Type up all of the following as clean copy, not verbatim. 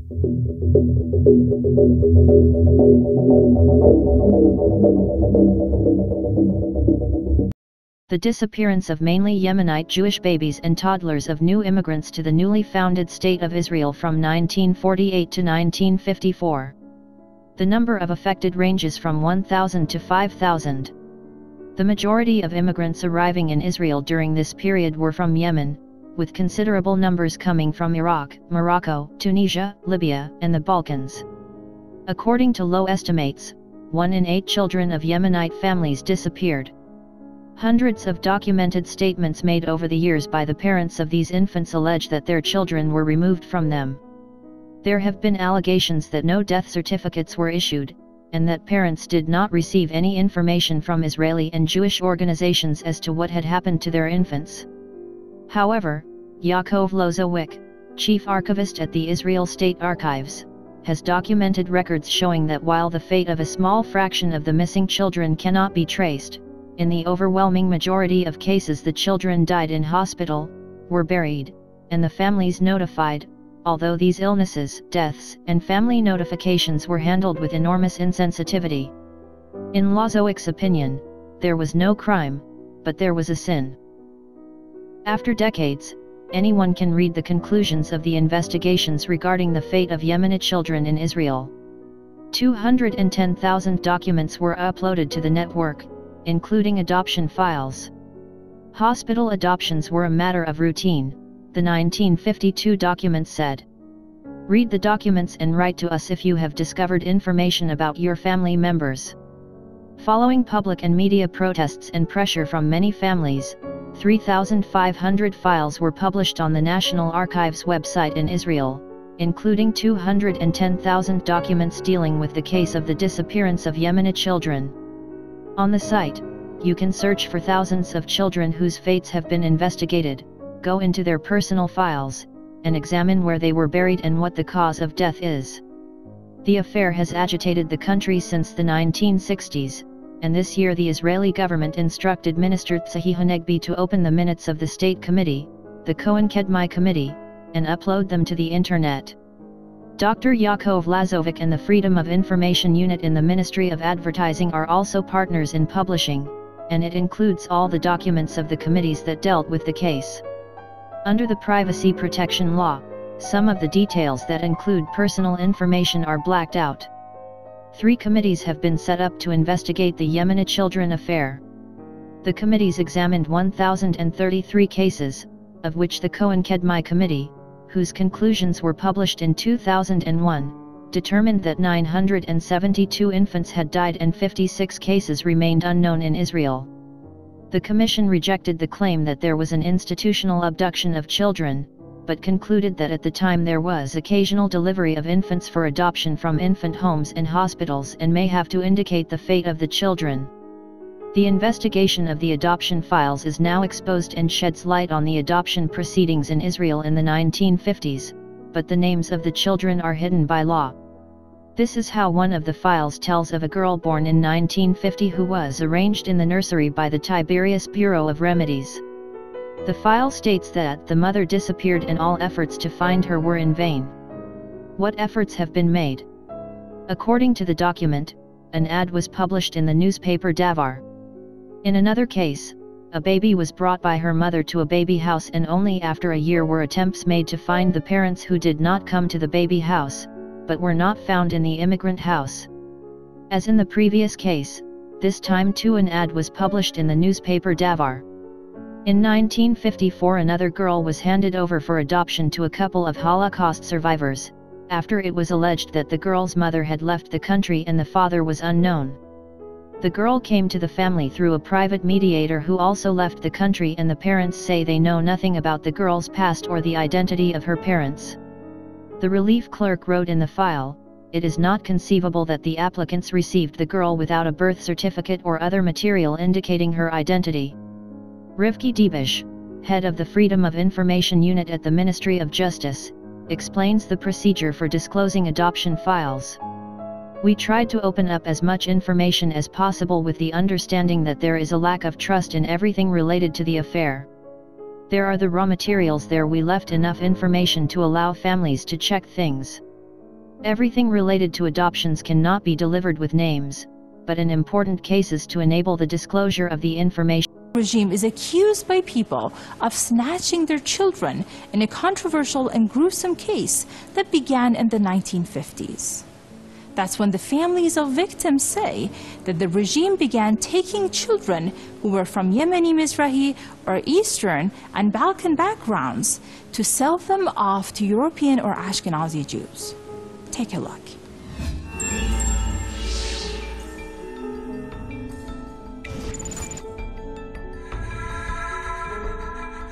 The disappearance of mainly Yemenite Jewish babies and toddlers of new immigrants to the newly founded State of Israel from 1948 to 1954. The number of affected ranges from 1,000 to 5,000. The majority of immigrants arriving in Israel during this period were from Yemen, with considerable numbers coming from Iraq, Morocco, Tunisia, Libya, and the Balkans. According to low estimates, 1 in 8 children of Yemenite families disappeared. Hundreds of documented statements made over the years by the parents of these infants allege that their children were removed from them. There have been allegations that no death certificates were issued, and that parents did not receive any information from Israeli and Jewish organizations as to what had happened to their infants. However, Yaakov Lozowick, chief archivist at the Israel State Archives, has documented records showing that while the fate of a small fraction of the missing children cannot be traced, in the overwhelming majority of cases the children died in hospital, were buried, and the families notified, although these illnesses, deaths, and family notifications were handled with enormous insensitivity. In Lozowick's opinion, there was no crime, but there was a sin. After decades, anyone can read the conclusions of the investigations regarding the fate of Yemeni children in Israel. 210,000 documents were uploaded to the network, including adoption files. Hospital adoptions were a matter of routine, the 1952 document said. Read the documents and write to us if you have discovered information about your family members. Following public and media protests and pressure from many families, 3,500 files were published on the National Archives website in Israel, including 210,000 documents dealing with the case of the disappearance of Yemeni children. On the site, you can search for thousands of children whose fates have been investigated, go into their personal files, and examine where they were buried and what the cause of death is. The affair has agitated the country since the 1960s, and this year the Israeli government instructed Minister Tzahi Hanegbi to open the minutes of the State Committee, the Cohen-Kedmai Committee, and upload them to the Internet. Dr. Yaakov Lozowick and the Freedom of Information Unit in the Ministry of Advertising are also partners in publishing, and it includes all the documents of the committees that dealt with the case. Under the Privacy Protection Law, some of the details that include personal information are blacked out. 3 committees have been set up to investigate the Yemeni children affair. The committees examined 1,033 cases, of which the Cohen-Kedmai Committee, whose conclusions were published in 2001, determined that 972 infants had died and 56 cases remained unknown in Israel. The Commission rejected the claim that there was an institutional abduction of children, but concluded that at the time there was occasional delivery of infants for adoption from infant homes and hospitals and may have to indicate the fate of the children. The investigation of the adoption files is now exposed and sheds light on the adoption proceedings in Israel in the 1950s, but the names of the children are hidden by law. This is how one of the files tells of a girl born in 1950 who was arranged in the nursery by the Tiberias Bureau of Remedies. The file states that the mother disappeared and all efforts to find her were in vain. What efforts have been made? According to the document, an ad was published in the newspaper Davar. In another case, a baby was brought by her mother to a baby house and only after a year were attempts made to find the parents who did not come to the baby house, but were not found in the immigrant house. As in the previous case, this time too an ad was published in the newspaper Davar. In 1954 another girl was handed over for adoption to a couple of Holocaust survivors, after it was alleged that the girl's mother had left the country and the father was unknown. The girl came to the family through a private mediator who also left the country, and the parents say they know nothing about the girl's past or the identity of her parents. The relief clerk wrote in the file, "It is not conceivable that the applicants received the girl without a birth certificate or other material indicating her identity." Rivki Dibish, head of the Freedom of Information Unit at the Ministry of Justice, explains the procedure for disclosing adoption files. "We tried to open up as much information as possible with the understanding that there is a lack of trust in everything related to the affair. There are the raw materials there. We left enough information to allow families to check things. Everything related to adoptions cannot be delivered with names, but in important cases to enable the disclosure of the information. The regime is accused by people of snatching their children in a controversial and gruesome case that began in the 1950s. That's when the families of victims say that the regime began taking children who were from Yemeni, Mizrahi, or Eastern and Balkan backgrounds to sell them off to European or Ashkenazi Jews. Take a look.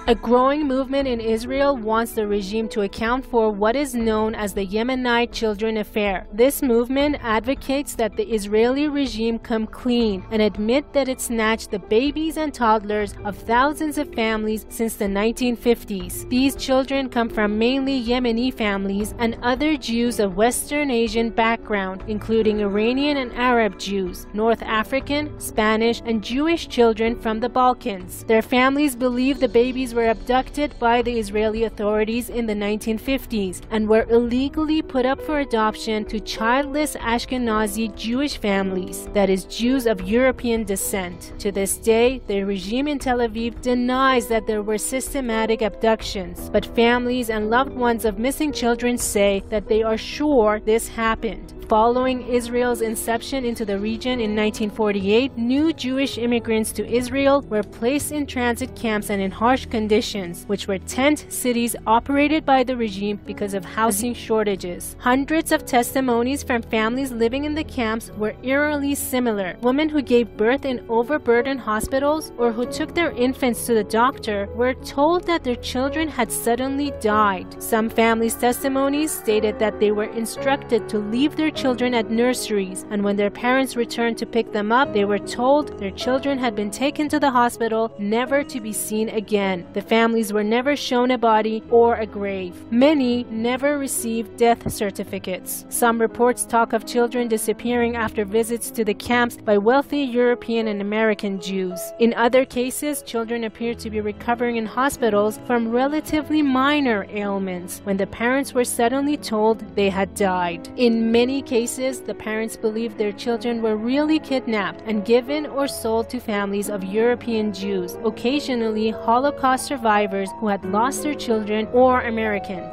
A growing movement in Israel wants the regime to account for what is known as the Yemenite children affair. This movement advocates that the Israeli regime come clean and admit that it snatched the babies and toddlers of thousands of families since the 1950s. These children come from mainly Yemeni families and other Jews of Western Asian background, including Iranian and Arab Jews, North African, Spanish, and Jewish children from the Balkans. Their families believe the babies were abducted by the Israeli authorities in the 1950s and were illegally put up for adoption to childless Ashkenazi Jewish families, that is, Jews of European descent. To this day, the regime in Tel Aviv denies that there were systematic abductions, but families and loved ones of missing children say that they are sure this happened. Following Israel's inception into the region in 1948, new Jewish immigrants to Israel were placed in transit camps and in harsh conditions, which were tent cities operated by the regime because of housing shortages. Hundreds of testimonies from families living in the camps were eerily similar. Women who gave birth in overburdened hospitals or who took their infants to the doctor were told that their children had suddenly died. Some families' testimonies stated that they were instructed to leave their children at nurseries, and when their parents returned to pick them up, they were told their children had been taken to the hospital, never to be seen again. The families were never shown a body or a grave. Many never received death certificates. Some reports talk of children disappearing after visits to the camps by wealthy European and American Jews. In other cases, children appear to be recovering in hospitals from relatively minor ailments when the parents were suddenly told they had died. In many cases, the parents believed their children were really kidnapped and given or sold to families of European Jews, occasionally Holocaust survivors who had lost their children, or American.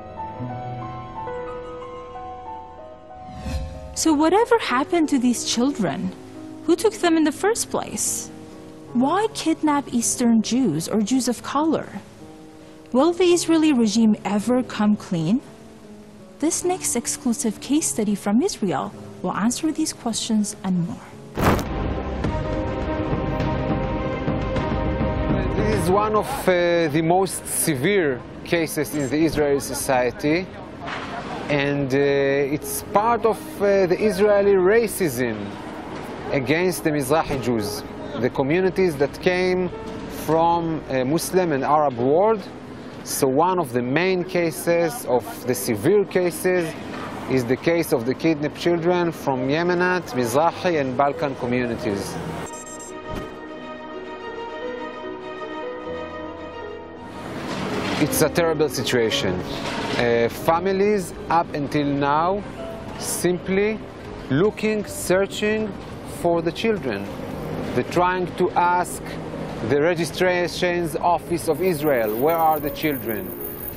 So whatever happened to these children? Who took them in the first place? Why kidnap Eastern Jews or Jews of color? Will the Israeli regime ever come clean? This next exclusive case study from Israel will answer these questions and more. This is one of the most severe cases in the Israeli society, and it's part of the Israeli racism against the Mizrahi Jews, the communities that came from Muslim and Arab world. So one of the main cases, of the severe cases, is the case of the kidnapped children from Yemenite, Mizrahi and Balkan communities. It's a terrible situation. Families up until now simply looking, searching for the children. They're trying to ask the registrations office of Israel, where are the children?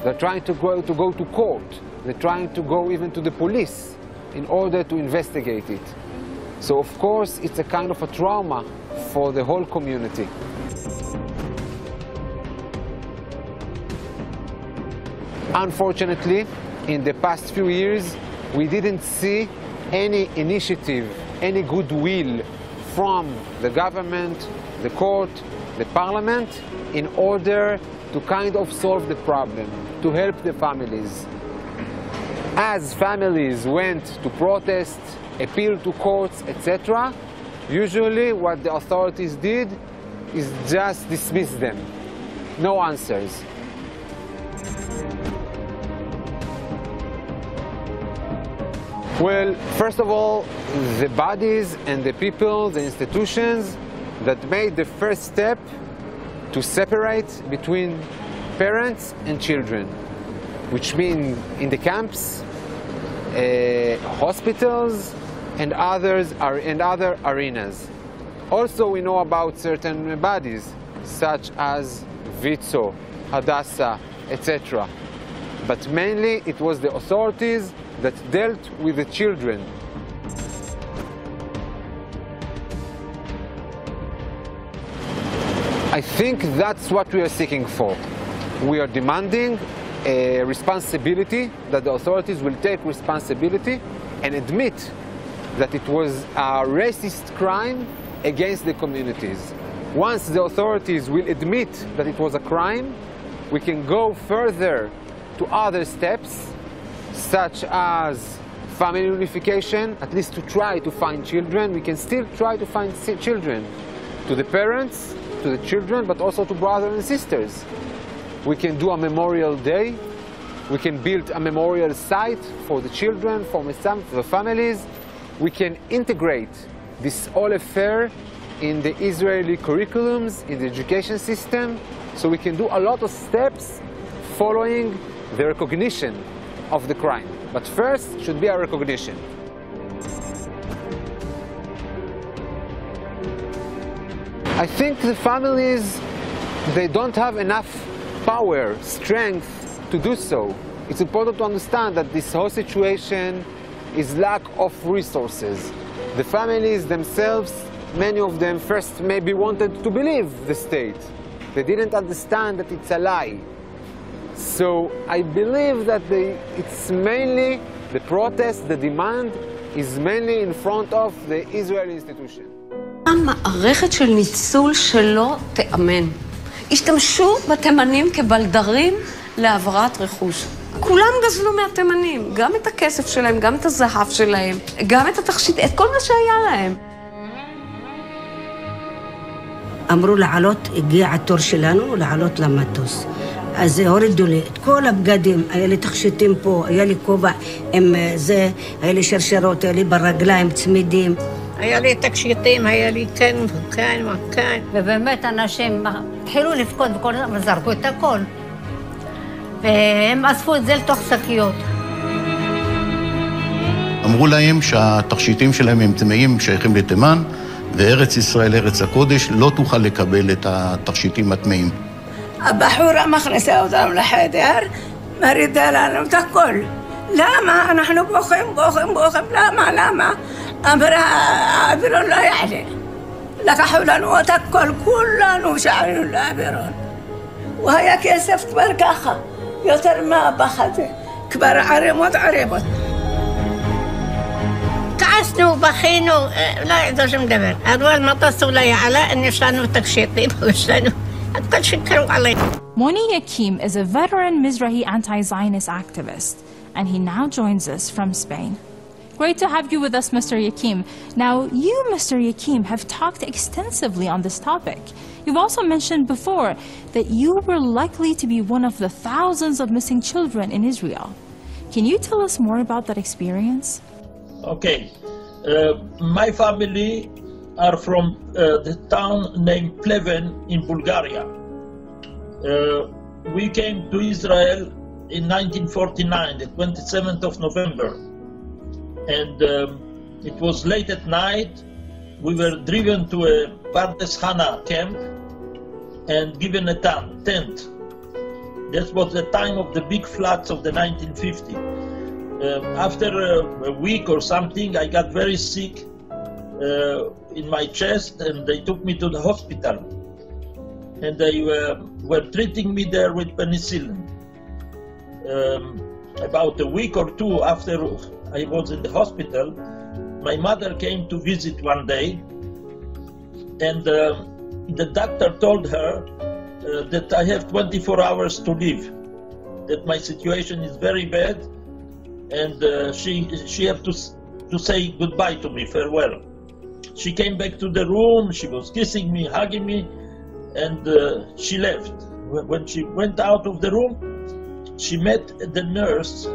They're trying to go to court. They're trying to go even to the police in order to investigate it. So of course it's a kind of a trauma for the whole community. Unfortunately, in the past few years, we didn't see any initiative, any goodwill from the government, the court, the parliament, in order to kind of solve the problem, to help the families. As families went to protest, appeal to courts, etc., usually what the authorities did is just dismiss them. No answers. Well, first of all, the bodies and the people, the institutions that made the first step to separate between parents and children, which means in the camps, hospitals and other arenas. Also, we know about certain bodies, such as Vitso, Hadassah, etc. But mainly it was the authorities that dealt with the children. I think that's what we are seeking for. We are demanding a responsibility, that the authorities will take responsibility and admit that it was a racist crime against the communities. Once the authorities will admit that it was a crime, we can go further to other steps, such as family unification, at least to try to find children. We can still try to find children, to the parents, to the children, but also to brothers and sisters. We can do a memorial day. We can build a memorial site for the children, for the families. We can integrate this whole affair in the Israeli curriculums, in the education system. So we can do a lot of steps following the recognition of the crime. But first should be a recognition. I think the families, they don't have enough power, strength to do so. It's important to understand that this whole situation is lack of resources. The families themselves, many of them first maybe wanted to believe the state. They didn't understand that it's a lie. So I believe that it's mainly the protest, the demand is mainly in front of the Israeli institution. המערכת של ניצול שלא תאמן. השתמשו בתימנים כבלדרים להעברת רכוש. כולם גזלו מהתימנים, גם את הכסף שלהם, גם את הזהב שלהם, גם את התכשיט, את כל מה שהיה להם. אמרו לעלות, הגיע התור שלנו לעלות למטוס. אז הורידו לי את כל הבגדים, היה לי תכשיטים פה, היה לי כובע עם זה, היה לי שרשרות, היה לי ברגליים צמידים. היה לי תקשיטים, היה לי כאן וכאן וכאן. ובאמת אנשים התחילו לבכות וכל זה, אבל זרקו את הכל. והם אספו את זה לתוך שקיות. אמרו להם שהתכשיטים שלהם הם טמאים שייכים לתימן, וארץ ישראל, ארץ הקודש, לא תוכל לקבל את התכשיטים הטמאים. הבחורה מכניסה אותם לחדר, מרידה לנו את הכל. למה? אנחנו בוכים, למה? אמרה, האווירון לא יעלה. לקחו לנו את הכל, כולנו שעלינו לאווירון. והיה כסף כבר ככה, יותר מהפחד, כבר ערימות. כעסנו, בכינו, לא ידעו שום דבר. אבל מטוס אולי יעלה, יש לנו תקשיטים, יש לנו, הכל שקרו עלינו. Moni Yakim is a veteran Mizrahi anti-Zionist activist, and he now joins us from Spain. Great to have you with us, Mr. Yakim. Now, you, Mr. Yakim, have talked extensively on this topic. You've also mentioned before that you were likely to be one of the thousands of missing children in Israel. Can you tell us more about that experience? Okay. My family are from the town named Pleven in Bulgaria. We came to Israel in 1949, the 27th of November. And it was late at night. We were driven to a Pardes Hana camp and given a tent. That was the time of the big floods of the 1950. After a week or something, I got very sick in my chest, and they took me to the hospital. And they were treating me there with penicillin. About a week or two after I was in the hospital, my mother came to visit one day, and the doctor told her that I have 24 hours to live, that my situation is very bad, and she had to say goodbye to me, farewell. She came back to the room, she was kissing me, hugging me, and she left. When she went out of the room, she met the nurse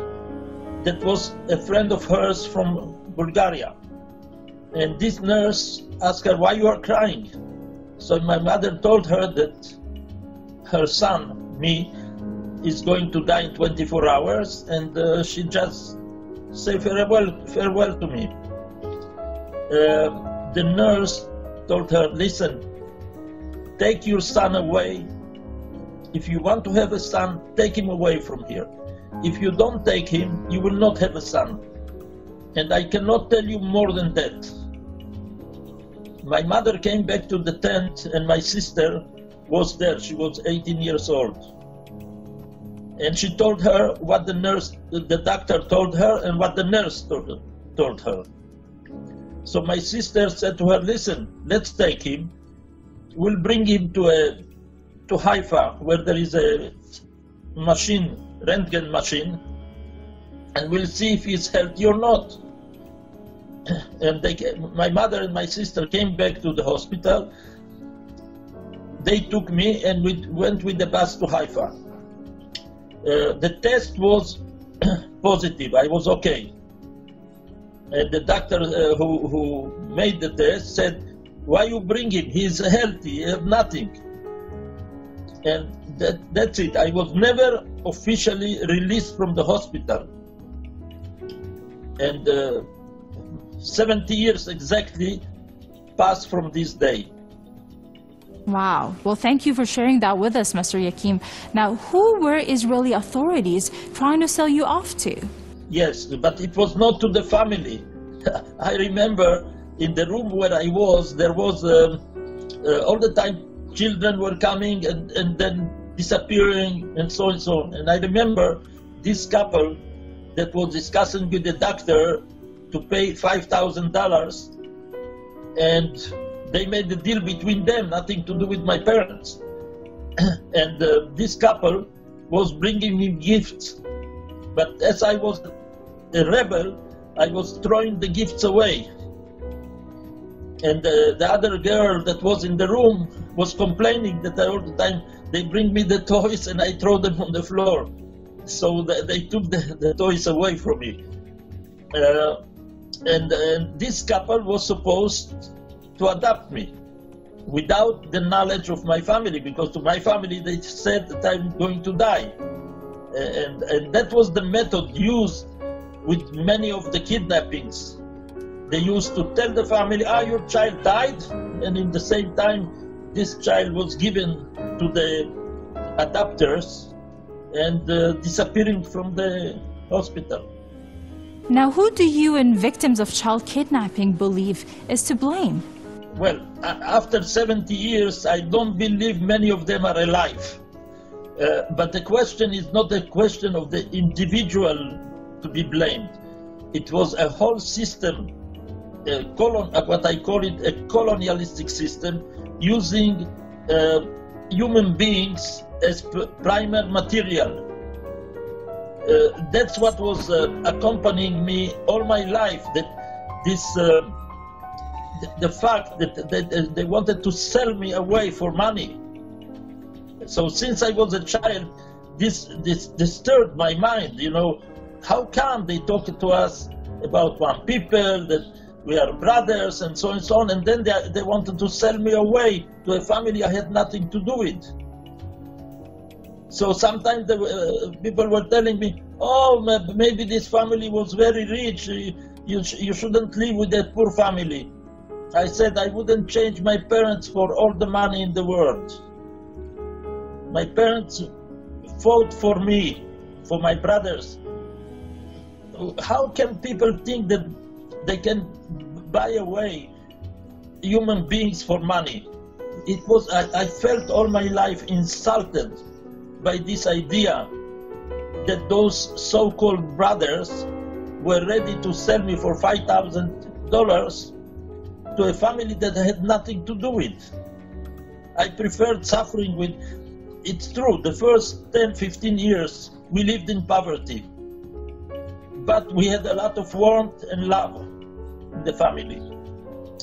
that was a friend of hers from Bulgaria. And this nurse asked her, why you are crying? So my mother told her that her son, me, is going to die in 24 hours, and she just say farewell to me. The nurse told her, listen, take your son away. If you want to have a son, take him away from here. If you don't take him, you will not have a son. And I cannot tell you more than that. My mother came back to the tent and my sister was there. She was 18 years old. And she told her what the doctor told her and what the nurse told her. So my sister said to her, listen, let's take him. We'll bring him to Haifa, where there is a machine, Röntgen machine, and we'll see if he's healthy or not. And my mother and my sister came back to the hospital. They took me and we went with the bus to Haifa. The test was positive. I was okay. And the doctor who made the test said, why you bring him? He's healthy, he has nothing. And that's it. I was never officially released from the hospital. And 70 years exactly passed from this day. Wow. Well, thank you for sharing that with us, Mr. Yakim. Now, who were Israeli authorities trying to sell you off to? Yes, but it was not to the family. I remember in the room where I was, there was all the time children were coming and then disappearing and so and so on. And I remember this couple that was discussing with the doctor to pay $5,000, and they made the deal between them, nothing to do with my parents. And this couple was bringing me gifts. But as I was a rebel, I was throwing the gifts away. And the other girl that was in the room was complaining that all the time they bring me the toys and I throw them on the floor. So they took the toys away from me. And this couple was supposed to adopt me without the knowledge of my family, because to my family they said that I'm going to die. And that was the method used with many of the kidnappings. They used to tell the family, your child died, and in the same time this child was given to the adopters and disappearing from the hospital. Now, who do you and victims of child kidnapping believe is to blame? Well, after 70 years, I don't believe many of them are alive. But the question is not a question of the individual to be blamed. It was a whole system, what I call it a colonialistic system, using human beings as primal material. That's what was accompanying me all my life, that this the fact that they wanted to sell me away for money. So since I was a child, this disturbed my mind. You know, how come they talk to us about one people, that we are brothers and so on, and then they wanted to sell me away to a family I had nothing to do with. So sometimes the people were telling me, maybe this family was very rich, you shouldn't live with that poor family. I said I wouldn't change my parents for all the money in the world. My parents fought for me, for my brothers. How can people think that they can buy away human beings for money? It was, I felt all my life insulted by this idea that those so-called brothers were ready to sell me for $5,000 to a family that I had nothing to do with. I preferred suffering with. It's true, the first 10, 15 years we lived in poverty, but we had a lot of warmth and love in the family.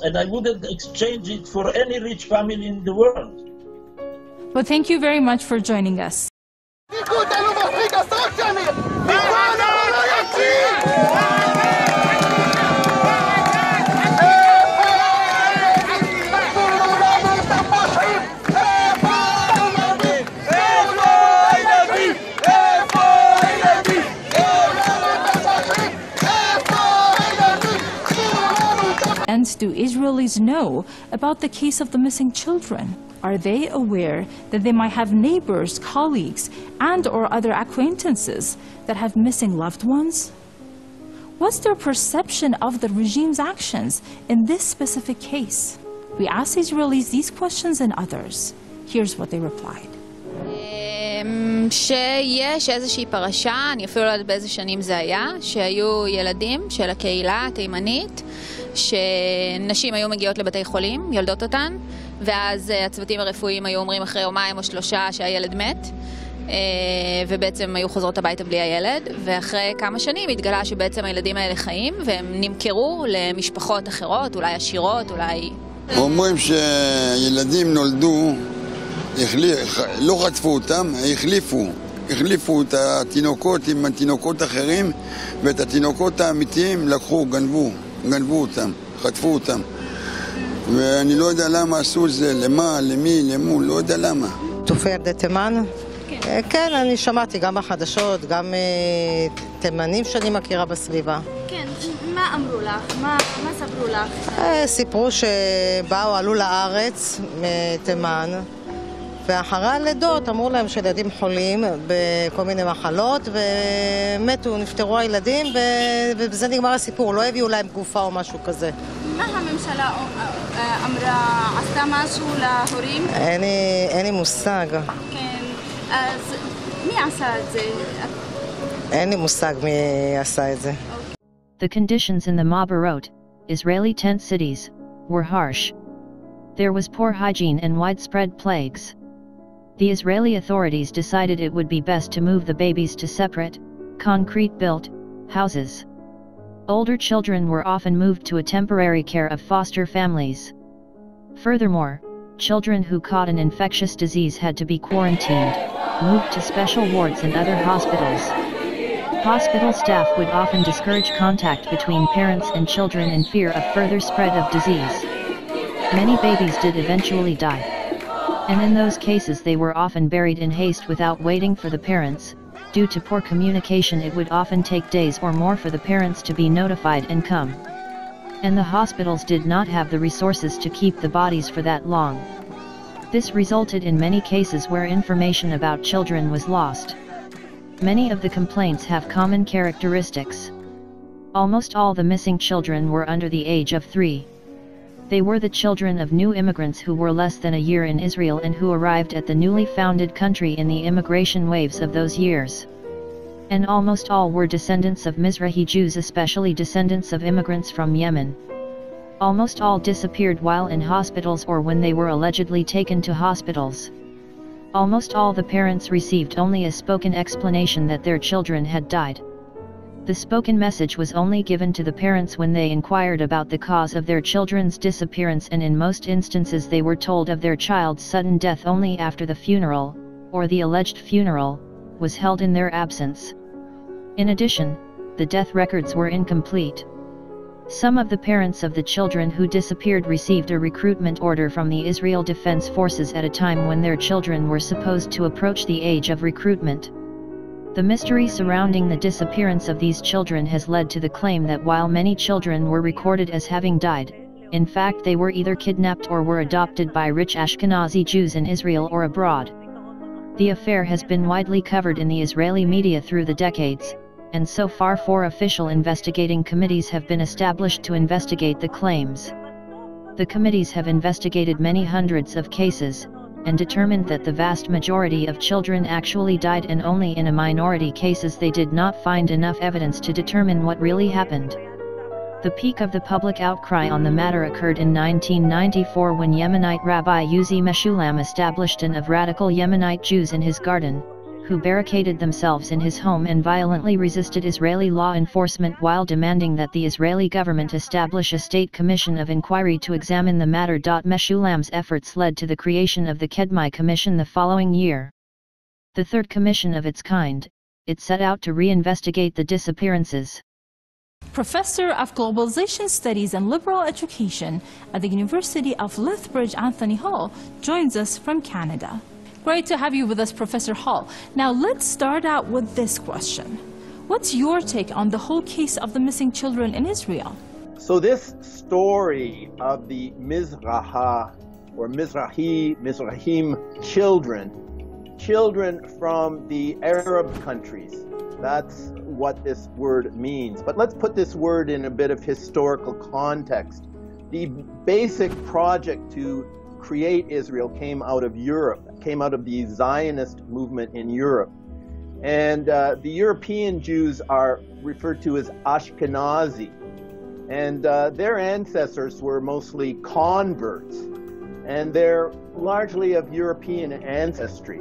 And I wouldn't exchange it for any rich family in the world. Well, thank you very much for joining us. extent do Israelis know about the case of the missing children? Are they aware that they might have neighbors, colleagues, and/or other acquaintances that have missing loved ones? What's their perception of the regime's actions in this specific case? We asked Israelis these questions and others. Here's what they replied. שיש איזושהי פרשה, אני אפילו לא יודעת באיזה שנים זה היה, שהיו ילדים של הקהילה התימנית, שנשים היו מגיעות לבתי חולים, יולדות אותן, ואז הצוותים הרפואיים היו אומרים אחרי יומיים או שלושה שהילד מת, ובעצם היו חוזרות הביתה בלי הילד, ואחרי כמה שנים התגלה שבעצם הילדים האלה חיים, והם נמכרו למשפחות אחרות, אולי עשירות, אולי... אומרים שילדים נולדו, לא חטפו אותם, החליפו את התינוקות עם התינוקות אחרים, ואת התינוקות האמיתיים לקחו, גנבו אותם, חטפו אותם. ואני לא יודע למה עשו את זה, למה, למי, למו, לא יודע למה. תופי ילדי תימן? כן, אני שמעתי גם בחדשות, גם תימנים שאני מכירה בסביבה. כן, מה אמרו לך? מה ספרו לך? סיפרו שבאו, עלו לארץ מתימן, ואחרי הלידות אמרו להם שילדים חולים בכל מיני מחלות, ומתו, נפטרו הילדים, ובזה נגמר הסיפור, לא הביאו להם גופה או משהו כזה. מה הממשלה אמרה, עשתה משהו להורים? אין לי מושג. כן, אז מי עשה את זה? אין לי מושג מי עשה את זה. The conditions in the Mabarot, Israeli tent cities, were harsh. There was poor hygiene and widespread plagues. The Israeli authorities decided it would be best to move the babies to separate, concrete-built, houses. Older children were often moved to a temporary care of foster families. Furthermore, children who caught an infectious disease had to be quarantined, moved to special wards and other hospitals. Hospital staff would often discourage contact between parents and children in fear of further spread of disease. Many babies did eventually die. And in those cases they were often buried in haste without waiting for the parents. Due to poor communication, it would often take days or more for the parents to be notified and come. And the hospitals did not have the resources to keep the bodies for that long. This resulted in many cases where information about children was lost. Many of the complaints have common characteristics. Almost all the missing children were under the age of 3. They were the children of new immigrants who were less than a year in Israel and who arrived at the newly founded country in the immigration waves of those years. And almost all were descendants of Mizrahi Jews, especially descendants of immigrants from Yemen. Almost all disappeared while in hospitals or when they were allegedly taken to hospitals. Almost all the parents received only a spoken explanation that their children had died. The spoken message was only given to the parents when they inquired about the cause of their children's disappearance, and in most instances they were told of their child's sudden death only after the funeral, or the alleged funeral, was held in their absence. In addition, the death records were incomplete. Some of the parents of the children who disappeared received a recruitment order from the Israel Defense Forces at a time when their children were supposed to approach the age of recruitment. The mystery surrounding the disappearance of these children has led to the claim that while many children were recorded as having died, in fact they were either kidnapped or were adopted by rich Ashkenazi Jews in Israel or abroad. The affair has been widely covered in the Israeli media through the decades, and so far 4 official investigating committees have been established to investigate the claims. The committees have investigated many hundreds of cases, and determined that the vast majority of children actually died, and only in a minority cases they did not find enough evidence to determine what really happened. The peak of the public outcry on the matter occurred in 1994 when Yemenite Rabbi Uzi Meshulam established an of radical Yemenite Jews in his garden, who barricaded themselves in his home and violently resisted Israeli law enforcement while demanding that the Israeli government establish a state commission of inquiry to examine the matter. Meshulam's efforts led to the creation of the Kedmai Commission the following year. The third commission of its kind, it set out to reinvestigate the disappearances. Professor of Globalization Studies and Liberal Education at the University of Lethbridge, Anthony Hall, joins us from Canada. Great to have you with us, Professor Hall. Now let's start out with this question. What's your take on the whole case of the missing children in Israel? So this story of the Mizraha or Mizrahim children from the Arab countries, that's what this word means. But let's put this word in a bit of historical context. The basic project to create Israel came out of Europe, came out of the Zionist movement in Europe. And the European Jews are referred to as Ashkenazi. And their ancestors were mostly converts. And they're largely of European ancestry.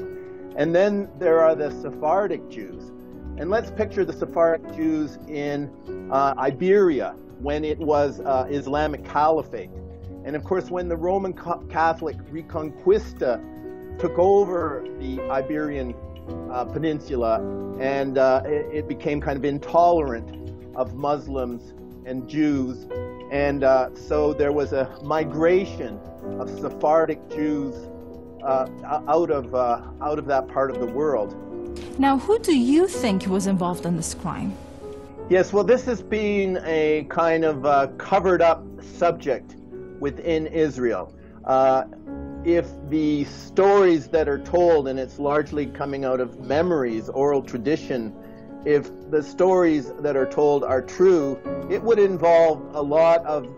And then there are the Sephardic Jews. And let's picture the Sephardic Jews in Iberia when it was Islamic Caliphate. And of course, when the Roman Catholic Reconquista took over the Iberian Peninsula, and it became kind of intolerant of Muslims and Jews. And so there was a migration of Sephardic Jews out of that part of the world. Now, who do you think was involved in this crime? Yes, well, this has been a kind of covered up subject within Israel. If the stories that are told, and it's largely coming out of memories, oral tradition, if the stories that are told are true, it would involve a lot of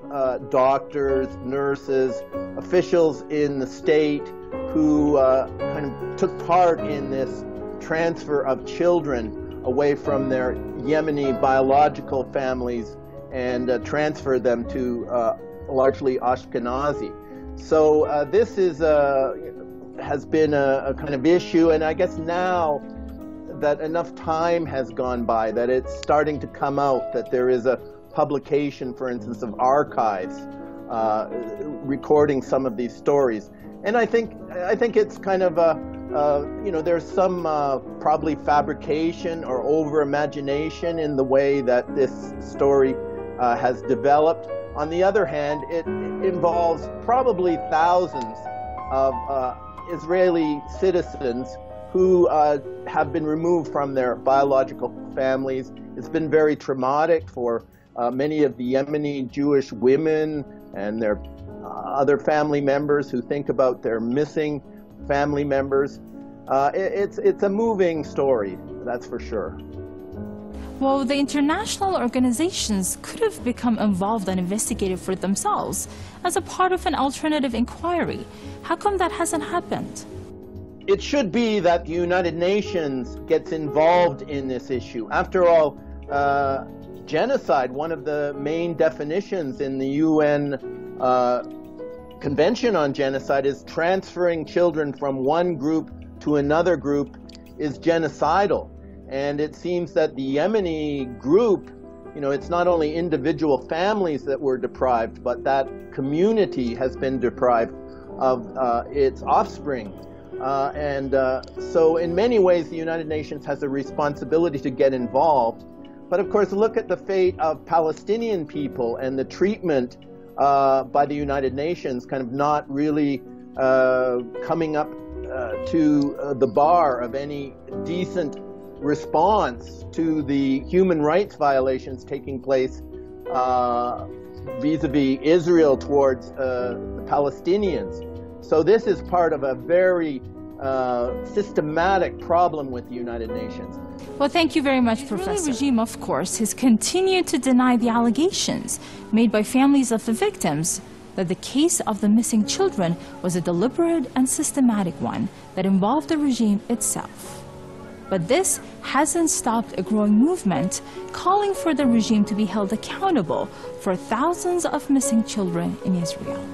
doctors, nurses, officials in the state who kind of took part in this transfer of children away from their Yemeni biological families and transferred them to largely Ashkenazi. So this is has been a kind of issue, and I guess now that enough time has gone by, that it's starting to come out, that there is a publication, for instance, of archives recording some of these stories. And I think it's kind of there's some probably fabrication or over-imagination in the way that this story has developed. On the other hand, it involves probably thousands of Israeli citizens who have been removed from their biological families. It's been very traumatic for many of the Yemeni Jewish women and their other family members who think about their missing family members. It's a moving story, that's for sure. Well, the international organizations could have become involved and investigated for themselves as a part of an alternative inquiry. How come that hasn't happened? It should be that the United Nations gets involved in this issue. After all, genocide, one of the main definitions in the UN Convention on Genocide, is transferring children from one group to another group is genocidal. And it seems that the Yemeni group, it's not only individual families that were deprived, but that community has been deprived of its offspring. So in many ways, the United Nations has a responsibility to get involved. But of course, look at the fate of Palestinian people and the treatment by the United Nations, kind of not really coming up to the bar of any decent response to the human rights violations taking place vis-a-vis Israel towards the Palestinians. So this is part of a very systematic problem with the United Nations. Well, thank you very much, Professor. The Israeli regime, of course, has continued to deny the allegations made by families of the victims that the case of the missing children was a deliberate and systematic one that involved the regime itself. But this hasn't stopped a growing movement calling for the regime to be held accountable for thousands of missing children in Israel.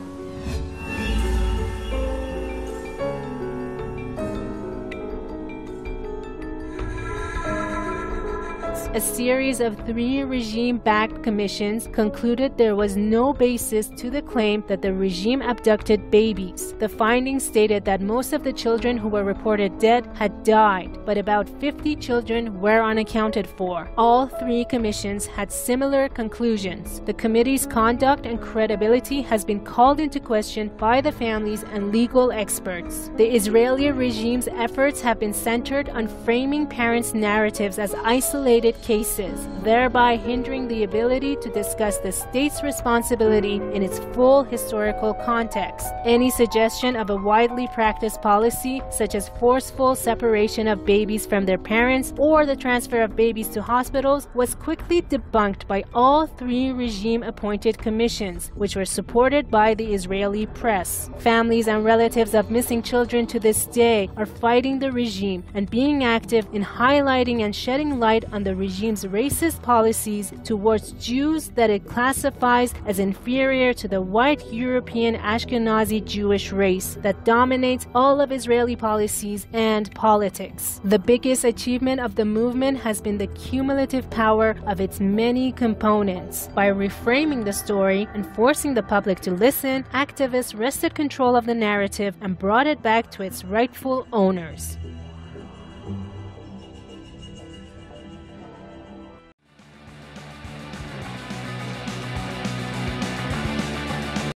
A series of 3 regime-backed commissions concluded there was no basis to the claim that the regime abducted babies. The findings stated that most of the children who were reported dead had died, but about 50 children were unaccounted for. All 3 commissions had similar conclusions. The committee's conduct and credibility has been called into question by the families and legal experts. The Israeli regime's efforts have been centered on framing parents' narratives as isolated cases, thereby hindering the ability to discuss the state's responsibility in its full historical context. Any suggestion of a widely practiced policy, such as forceful separation of babies from their parents or the transfer of babies to hospitals, was quickly debunked by all three regime-appointed commissions, which were supported by the Israeli press. Families and relatives of missing children to this day are fighting the regime and being active in highlighting and shedding light on the regime's racist policies towards Jews that it classifies as inferior to the white European Ashkenazi Jewish race that dominates all of Israeli policies and politics. The biggest achievement of the movement has been the cumulative power of its many components. By reframing the story and forcing the public to listen, activists wrested control of the narrative and brought it back to its rightful owners.